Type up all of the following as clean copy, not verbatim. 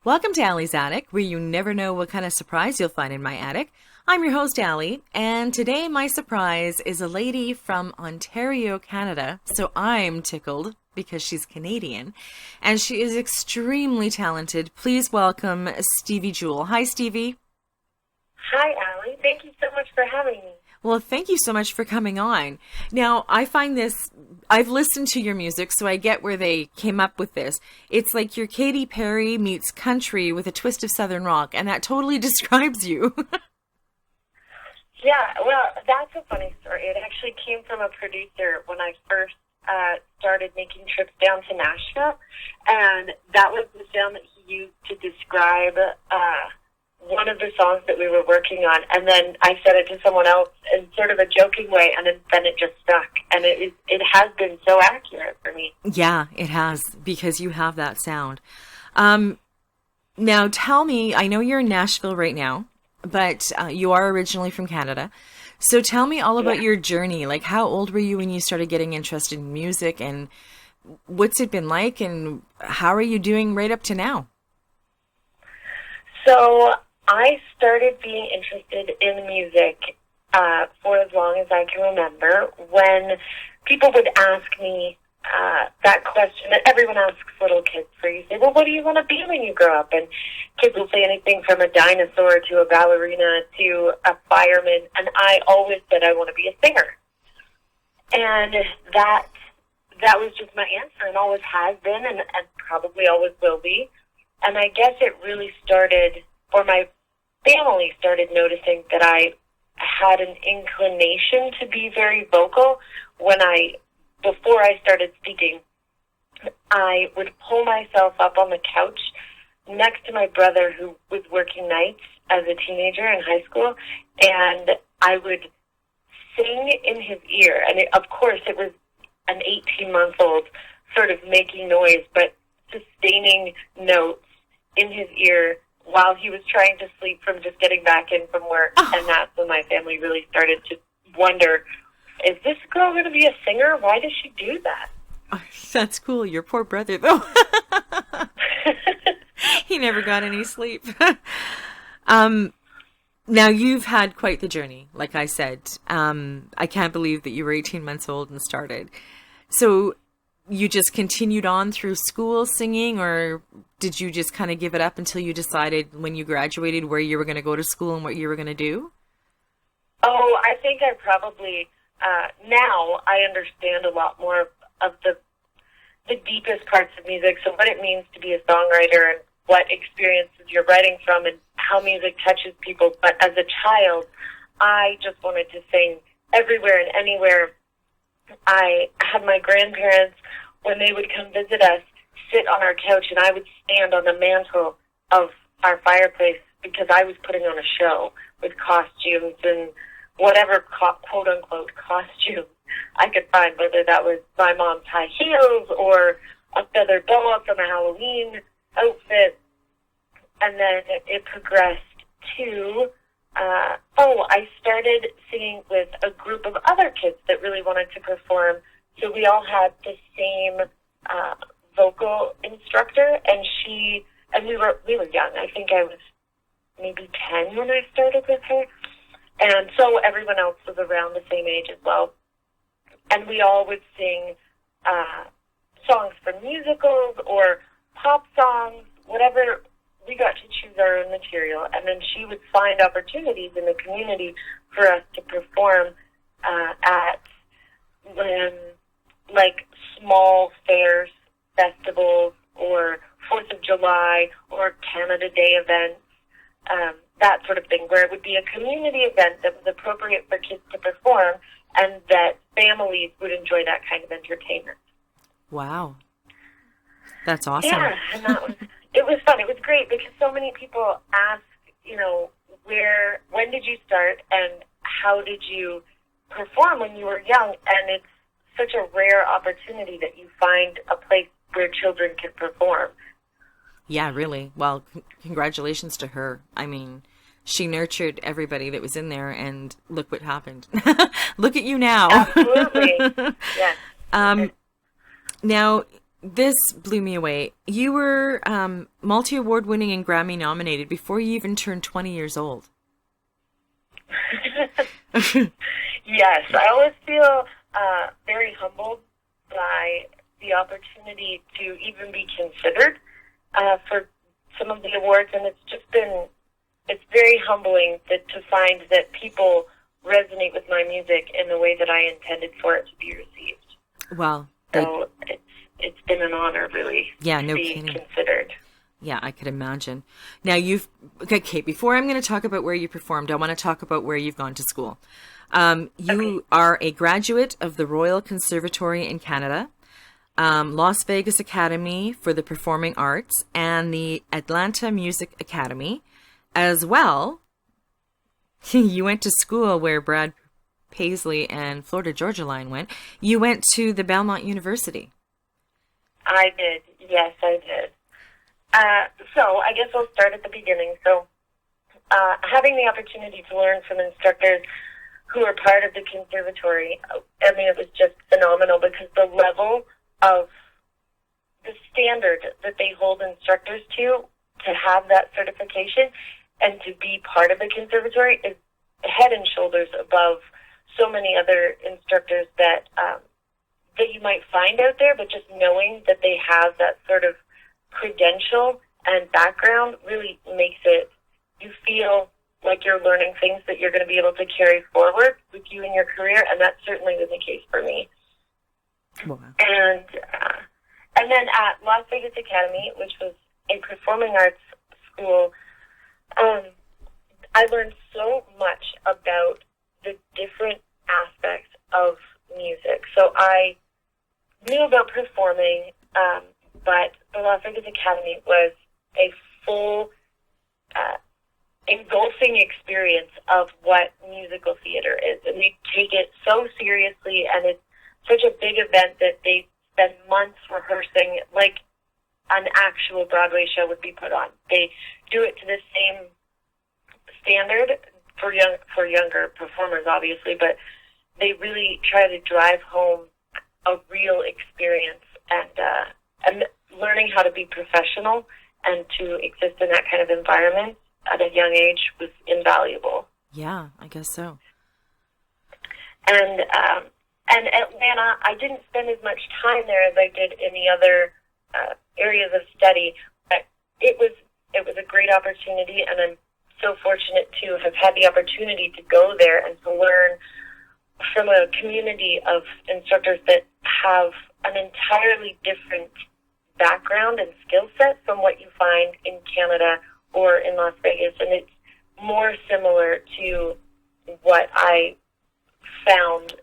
Welcome to Allie's Attic, where you never know what kind of surprise you'll find in my attic. I'm your host, Allie, and today my surprise is a lady from Ontario, Canada. So I'm tickled because she's Canadian, and she is extremely talented. Please welcome Stevie Jewell. Hi, Stevie. Hi, Allie. Thank you so much for having me. Well, thank you so much for coming on. Now, I find this, I've listened to your music, so I get where they came up with this. It's like your Katy Perry meets country with a twist of Southern rock, and that totally describes you. Yeah, well, that's a funny story. It actually came from a producer when I first started making trips down to Nashville, and that was the sound that he used to describe one of the songs that we were working on, and then I said it to someone else in sort of a joking way, and then it just stuck, and it has been so accurate for me. Yeah, it has, because you have that sound. Now tell me, I know you're in Nashville right now, but you are originally from Canada, so tell me all about your journey. Like, how old were you when you started getting interested in music, and what's it been like, and how are you doing right up to now? So I started being interested in music for as long as I can remember. When people would ask me that question that everyone asks little kids for, you say, well, what do you want to be when you grow up? And kids will say anything from a dinosaur to a ballerina to a fireman, and I always said I want to be a singer. And that was just my answer, and always has been, and probably always will be. And I guess it really started, or my family started noticing that I had an inclination to be very vocal. Before I started speaking, I would pull myself up on the couch next to my brother, who was working nights as a teenager in high school, and I would sing in his ear. And of course, it was an 18-month-old sort of making noise, but sustaining notes in his ear while he was trying to sleep from just getting back in from work. Oh. And that's when my family really started to wonder, is this girl going to be a singer? Why does she do that? Oh, that's cool. Your poor brother, though. He never got any sleep. Now, you've had quite the journey, like I said. I can't believe that you were 18 months old and started. So you just continued on through school singing, or did you just kind of give it up until you decided when you graduated where you were going to go to school and what you were going to do? Oh, I think I probably, now I understand a lot more of the deepest parts of music, so what it means to be a songwriter and what experiences you're writing from and how music touches people. But as a child, I just wanted to sing everywhere and anywhere. I had my grandparents, when they would come visit us, sit on our couch, and I would stand on the mantle of our fireplace because I was putting on a show with costumes and whatever quote-unquote costume I could find, whether that was my mom's high heels or a feather boa from a Halloween outfit. And then it progressed to, I started singing with a group of other kids that really wanted to perform. So we all had the same vocal instructor, and we were young. I think I was maybe 10 when I started with her. And so everyone else was around the same age as well. And we all would sing songs from musicals or pop songs, whatever. We got to choose our own material. And then she would find opportunities in the community for us to perform at like small fairs, festivals, or 4th of July, or Canada Day events, that sort of thing, where it would be a community event that was appropriate for kids to perform and that families would enjoy that kind of entertainment. Wow. That's awesome. Yeah, and it was fun. It was great because so many people ask, when did you start and how did you perform when you were young? And it's such a rare opportunity that you find a place where children can perform. Yeah, really. Well, congratulations to her. I mean, she nurtured everybody that was in there, and look what happened. Look at you now. Absolutely. Yes. Now, this blew me away. You were multi-award winning and Grammy nominated before you even turned 20 years old. Yes, I always feel very humbled by the opportunity to even be considered for some of the awards, and it's very humbling to find that people resonate with my music in the way that I intended for it to be received. Wow. So it's been an honor, really, to be considered. Yeah, I could imagine. Now okay, before I'm going to talk about where you performed, I want to talk about where you've gone to school. You are a graduate of the Royal Conservatory in Canada, Las Vegas Academy for the Performing Arts, and the Atlanta Music Academy. As well, you went to school where Brad Paisley and Florida Georgia Line went. You went to the Belmont University. I did. Yes, I did. So I guess I'll start at the beginning. So having the opportunity to learn from instructors who are part of the conservatory, I mean, it was just phenomenal because the level of the standard that they hold instructors to have that certification and to be part of the conservatory is head and shoulders above so many other instructors that you might find out there, but just knowing that they have that sort of credential and background really makes it, you feel like you're learning things that you're going to be able to carry forward with you in your career, and that certainly was the case for me. Wow. And then at Las Vegas Academy, which was a performing arts school, I learned so much about the different aspects of music. So I knew about performing, but the Las Vegas Academy was a full engulfing experience of what musical theater is. And they take it so seriously, and it's such a big event that they spend months rehearsing like an actual Broadway show would be put on. They do it to the same standard for younger performers, obviously, but they really try to drive home a real experience, and learning how to be professional and to exist in that kind of environment at a young age was invaluable. Yeah, I guess so. And Atlanta, I didn't spend as much time there as I did in the other areas of study, but it was a great opportunity, and I'm so fortunate to have had the opportunity to go there and to learn from a community of instructors that have an entirely different background and skill set from what you find in Canada or in Las Vegas, and it's more similar to what I found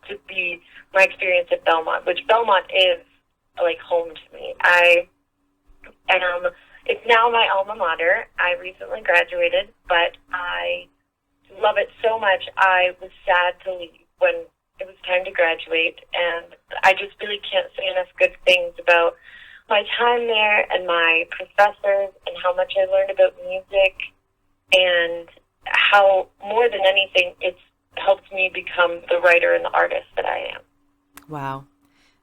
to be my experience at Belmont, which Belmont is like home to me. It's now my alma mater. I recently graduated, but I love it so much. I was sad to leave when it was time to graduate, and I just really can't say enough good things about my time there and my professors and how much I learned about music, and how, more than anything, it's helped me become the writer and the artist that I am. Wow.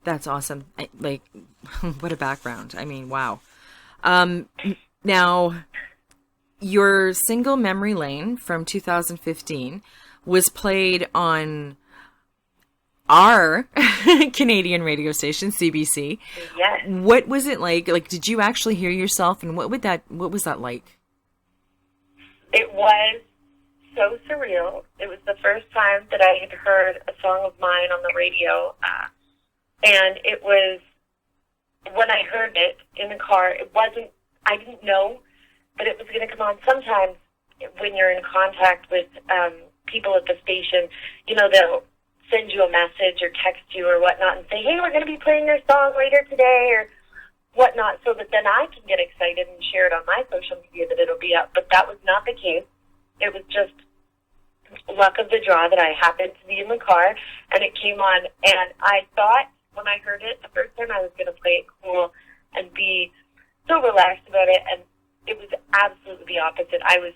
That's awesome. What a background. I mean, wow. Now, your single Memory Lane from 2015 was played on our Canadian radio station, CBC. Yes. What was it like? Like, did you actually hear yourself, and what was that like? It was so surreal. It was the first time that I had heard a song of mine on the radio, and it was, when I heard it in the car, I didn't know that it was going to come on. Sometimes when you're in contact with people at the station, they'll send you a message or text you or whatnot and say, hey, we're going to be playing your song later today or whatnot, so that then I can get excited and share it on my social media that it'll be up. But that was not the case. It was just luck of the draw that I happened to be in the car, and it came on, and I thought when I heard it the first time I was going to play it cool and be so relaxed about it, and it was absolutely the opposite. I was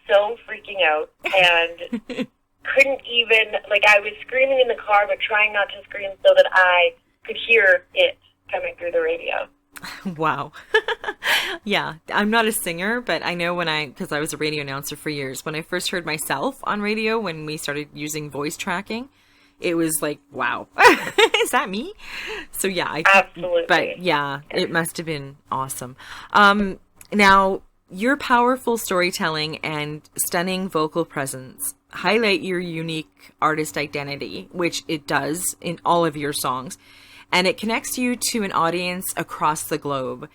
so freaking out and couldn't even, I was screaming in the car but trying not to scream so that I could hear it coming through the radio. Wow. Yeah, I'm not a singer, but I know because I was a radio announcer for years, when I first heard myself on radio, when we started using voice tracking, it was like, wow, is that me? So yeah, Absolutely. But yeah, it must have been awesome. Now, your powerful storytelling and stunning vocal presence highlight your unique artist identity, which it does in all of your songs, and it connects you to an audience across the globe.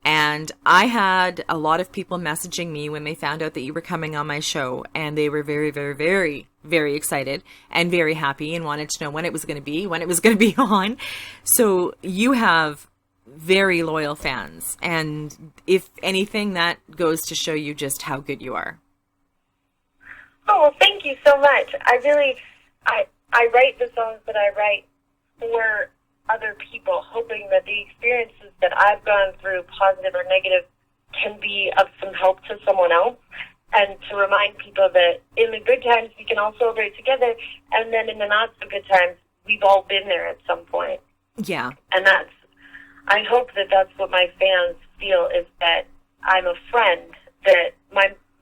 And I had a lot of people messaging me when they found out that you were coming on my show, and they were very, very, very, very excited and very happy and wanted to know when it was going to be on. So you have very loyal fans, and if anything, that goes to show you just how good you are. Oh, well, thank you so much. I write the songs that I write for other people, hoping that the experiences that I've gone through, positive or negative, can be of some help to someone else, and to remind people that in the good times we can all celebrate together, and then in the not so good times we've all been there at some point. Yeah. And I hope that that's what my fans feel, is that I'm a friend, that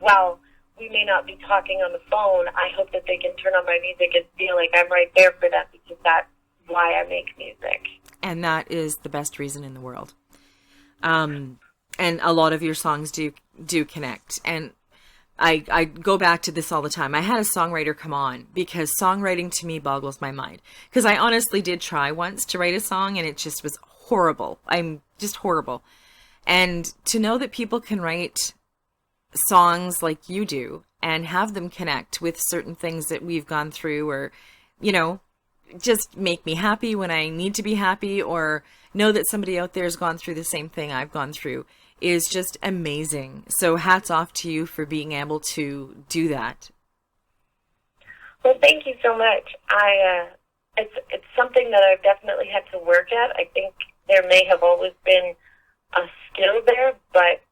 while we may not be talking on the phone, I hope that they can turn on my music and feel like I'm right there for them, because that's why I make music. And that is the best reason in the world. And a lot of your songs do connect. And I go back to this all the time. I had a songwriter come on, because songwriting to me boggles my mind. Because I honestly did try once to write a song, and it just was horrible. I'm just horrible. And to know that people can write songs like you do and have them connect with certain things that we've gone through, or, just make me happy when I need to be happy, or know that somebody out there has gone through the same thing I've gone through, is just amazing. So hats off to you for being able to do that. Well, thank you so much. It's something that I've definitely had to work at. I think there may have always been a skill there, but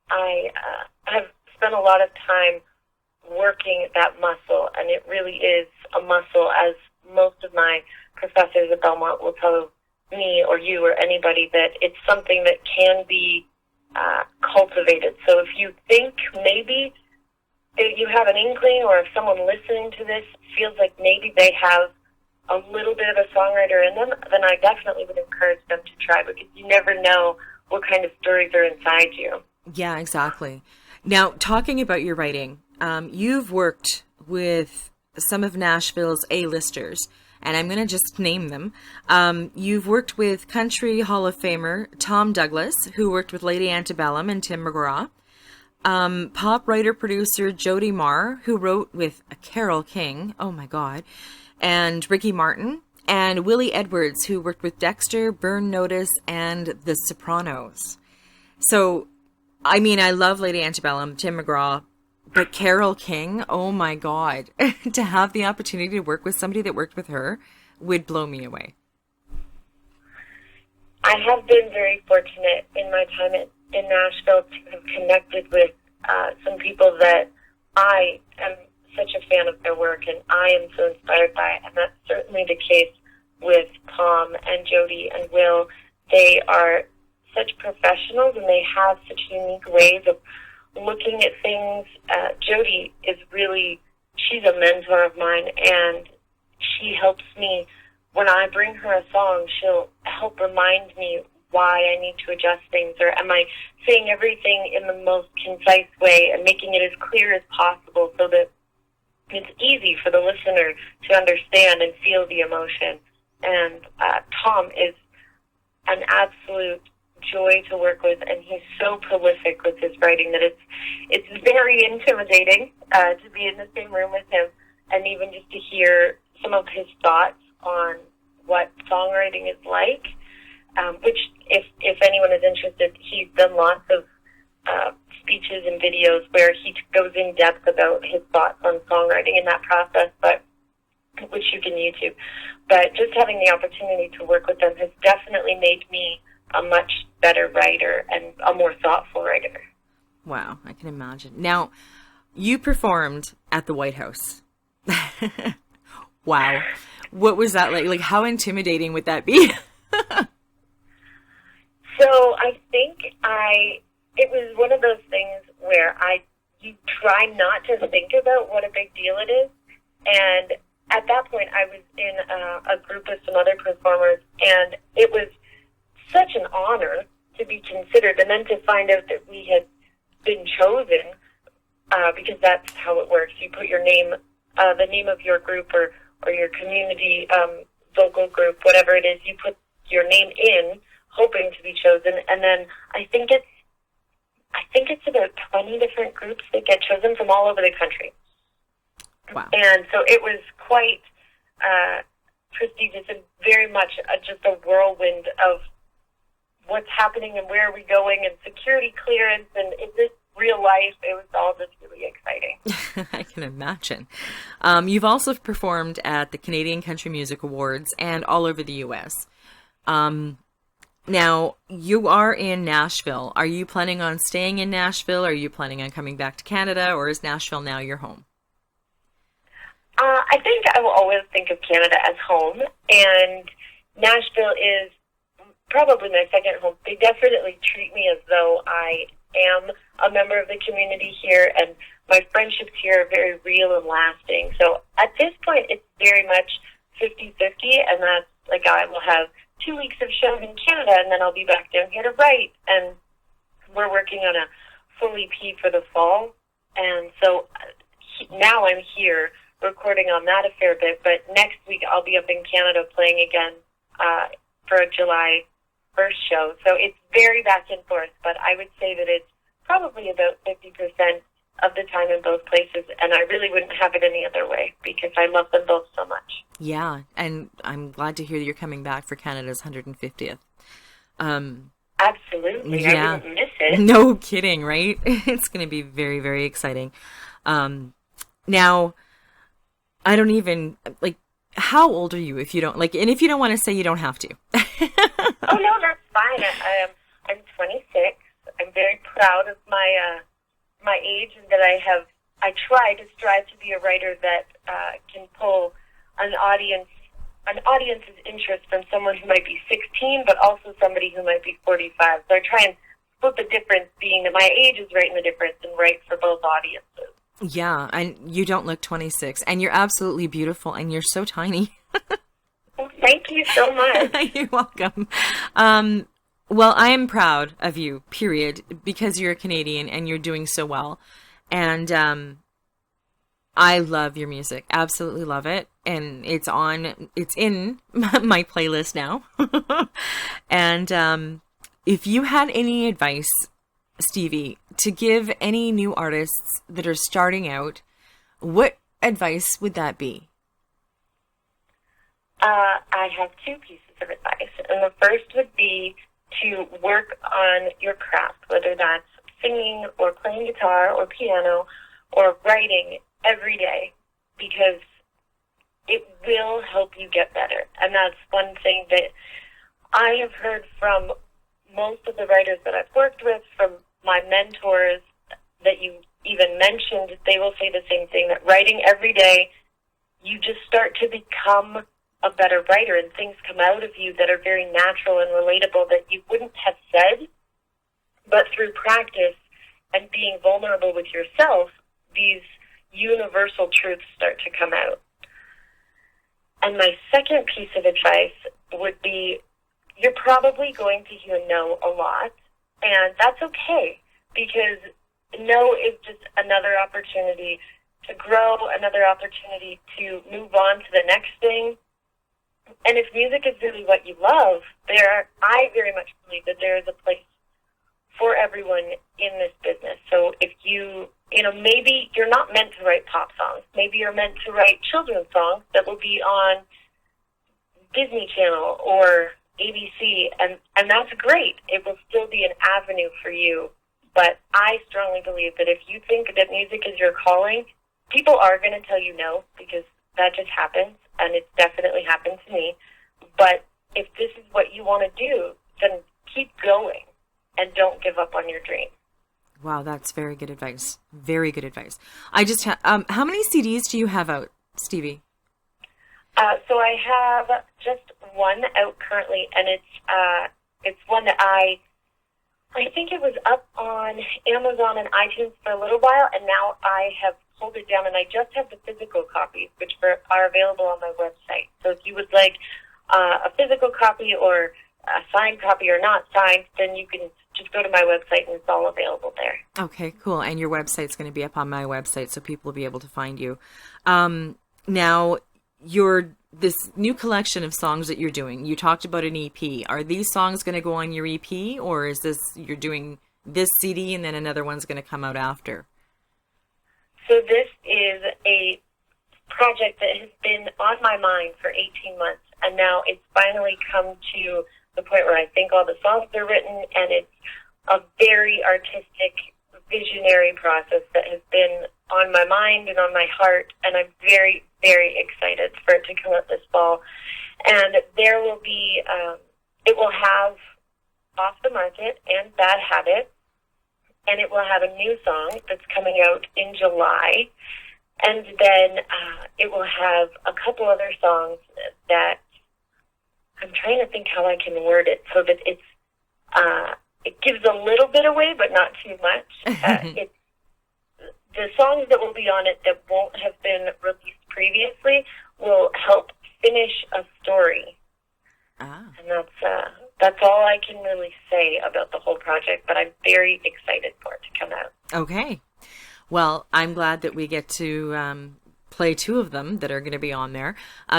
I have spent a lot of time working that muscle, and it really is a muscle, as most of my professors at Belmont will tell me or you or anybody, that it's something that can be cultivated. So if you think maybe that you have an inkling, or if someone listening to this feels like maybe they have a little bit of a songwriter in them, then I definitely would encourage them to try, because you never know what kind of stories are inside you. Yeah, exactly. Now, talking about your writing, you've worked with some of Nashville's A-listers, and I'm going to just name them. You've worked with Country Hall of Famer Tom Douglas, who worked with Lady Antebellum and Tim McGraw. Pop writer-producer Jody Marr, who wrote with Carole King, oh my God, and Ricky Martin, and Willie Edwards, who worked with Dexter, Burn Notice, and The Sopranos. So, I mean, I love Lady Antebellum, Tim McGraw, but Carole King, oh my God, to have the opportunity to work with somebody that worked with her would blow me away. I have been very fortunate in my time in Nashville to have connected with some people that I am such a fan of their work, and I am so inspired by it. And that's certainly the case with Tom and Jody and Will. They are such professionals, and they have such unique ways of looking at things. Jody is really, she's a mentor of mine, and she helps me. When I bring her a song, she'll help remind me why I need to adjust things, or am I saying everything in the most concise way and making it as clear as possible so that it's easy for the listener to understand and feel the emotion. And Tom is an absolute joy to work with, and he's so prolific with his writing that it's very intimidating to be in the same room with him, and even just to hear some of his thoughts on what songwriting is like, which if anyone is interested, he's done lots of speeches and videos where he goes in depth about his thoughts on songwriting in that process, but which you can YouTube. But just having the opportunity to work with them has definitely made me a much better writer and a more thoughtful writer. Wow, I can imagine. Now, you performed at the White House. Wow. What was that like? Like, how intimidating would that be? it was one of those things where you try not to think about what a big deal it is. And at that point, I was in a group of some other performers, and it was such an honor to be considered, and then to find out that we had been chosen, because that's how it works. You put your name, the name of your group or your community vocal group, whatever it is, you put your name in, hoping to be chosen, and then I think it's about 20 different groups that get chosen from all over the country. Wow. And so it was quite prestigious and very much just a whirlwind of what's happening and where are we going and security clearance and is this real life? It was all just really exciting. I can imagine. You've also performed at the Canadian Country Music Awards and all over the U.S. Now, you are in Nashville. Are you planning on staying in Nashville? Are you planning on coming back to Canada, or is Nashville now your home? I think I will always think of Canada as home, and Nashville is probably my second home. They definitely treat me as though I am a member of the community here, and my friendships here are very real and lasting. So at this point, it's very much 50-50, and that's like I will have 2 weeks of shows in Canada, and then I'll be back down here to write, and we're working on a full EP for the fall, and so now I'm here recording on that a fair bit, but next week I'll be up in Canada playing again for a July 1st show. So it's very back and forth, but I would say that it's probably about 50% of the time in both places, and I really wouldn't have it any other way because I love them both so much. Yeah, and I'm glad to hear that you're coming back for Canada's 150th. Absolutely. Yeah. I wouldn't miss it. No kidding, right? It's going to be very, very exciting. Now, I don't even, how old are you if you don't, and if you don't want to say, you don't have to. Oh, no, that's fine. I'm 26. I'm very proud of my age and that I try to strive to be a writer that can pull an audience's interest from someone who might be 16, but also somebody who might be 45. So I try and split the difference, being that my age is right in the difference and right for both audiences. Yeah, and you don't look 26, and you're absolutely beautiful, and you're so tiny. Well, thank you so much. You're welcome. Well, I am proud of you, period, because you're a Canadian and you're doing so well. And I love your music. Absolutely love it. And it's in my playlist now. And if you had any advice, Stevie, to give any new artists that are starting out, what advice would that be? I have 2 pieces of advice. And the first would be to work on your craft, whether that's singing or playing guitar or piano or writing every day, because it will help you get better. And that's one thing that I have heard from most of the writers that I've worked with, from my mentors that you even mentioned. They will say the same thing, that writing every day, you just start to become a better writer, and things come out of you that are very natural and relatable that you wouldn't have said, but through practice and being vulnerable with yourself, these universal truths start to come out. And my second piece of advice would be, you're probably going to hear no a lot, and that's okay, because no is just another opportunity to grow, another opportunity to move on to the next thing. And if music is really what you love, I very much believe that there is a place for everyone in this business. So if maybe you're not meant to write pop songs. Maybe you're meant to write children's songs that will be on Disney Channel or ABC, and that's great. It will still be an avenue for you. But I strongly believe that if you think that music is your calling, people are going to tell you no, because that just happens, and it's definitely happened to me. But if this is what you want to do, then keep going and don't give up on your dream. Wow, that's very good advice. Very good advice. I just how many CDs do you have out, Stevie? So I have just one out currently, and it's one that I I think it was up on Amazon and iTunes for a little while, and now I have pulled it down, and I just have the physical copies, which are available on my website. So if you would like a physical copy or a signed copy or not signed, then you can just go to my website, and it's all available there. Okay, cool. And your website's going to be up on my website, so people will be able to find you. Now, this new collection of songs that you're doing, you talked about an EP. Are these songs going to go on your EP, or is this you're doing this CD and then another one's going to come out after? So this is a project that has been on my mind for 18 months, and now it's finally come to the point where I think all the songs are written, and it's a very artistic, visionary process that has been on my mind and on my heart, and I'm very, very excited for it to come out this fall. And there will be, it will have Off the Market and Bad Habit, and it will have a new song that's coming out in July, and then it will have a couple other songs that I'm trying to think how I can word it so that it gives a little bit away, but not too much. It's the songs that will be on it that won't have been released previously will help finish a story. And that's all I can really say about the whole project, but I'm very excited for it to come out. Okay. Well, I'm glad that we get to play two of them that are going to be on there.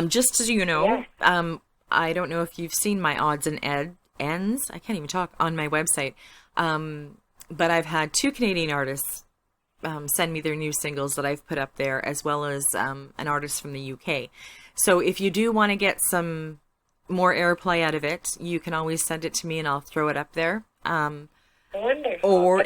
Just so you know, yes. I don't know if you've seen my odds and ends. I can't even talk on my website. But I've had two Canadian artists send me their new singles that I've put up there, as well as an artist from the UK. So if you do want to get some more airplay out of it, you can always send it to me and I'll throw it up there. Wonderful. Or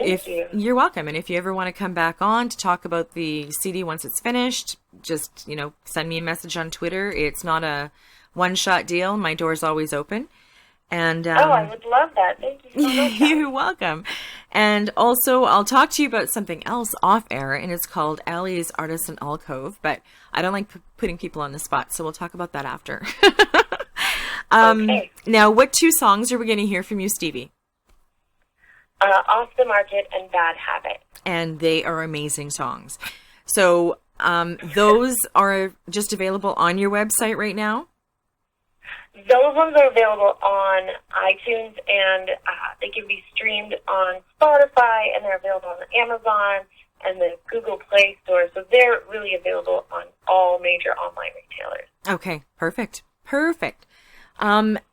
you're welcome. And if you ever want to come back on to talk about the CD once it's finished, just, send me a message on Twitter. It's not a one-shot deal. My door's always open. And I would love that. Thank you so much. You're welcome. And also, I'll talk to you about something else off air, and it's called Allie's Artisan Alcove, but I don't like putting people on the spot, so we'll talk about that after. Okay. Now, what two songs are we going to hear from you, Stevie? Off the Market and Bad Habit. And they are amazing songs. So those are just available on your website right now? Those ones are available on iTunes, and they can be streamed on Spotify, and they're available on Amazon and the Google Play Store. So they're really available on all major online retailers. Okay, perfect.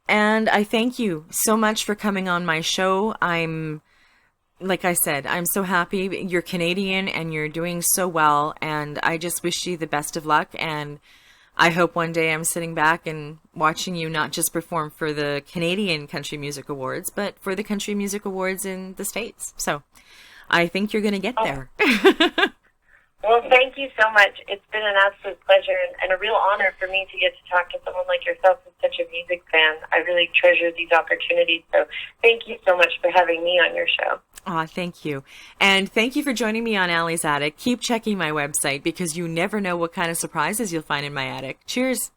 And I thank you so much for coming on my show. Like I said, I'm so happy. You're Canadian and you're doing so well, and I just wish you the best of luck, and I hope one day I'm sitting back and watching you not just perform for the Canadian Country Music Awards, but for the Country Music Awards in the States. So I think you're going to get there. Well, thank you so much. It's been an absolute pleasure and a real honor for me to get to talk to someone like yourself who's such a music fan. I really treasure these opportunities. So thank you so much for having me on your show. Aw, thank you. And thank you for joining me on Allie's Attic. Keep checking my website because you never know what kind of surprises you'll find in my attic. Cheers.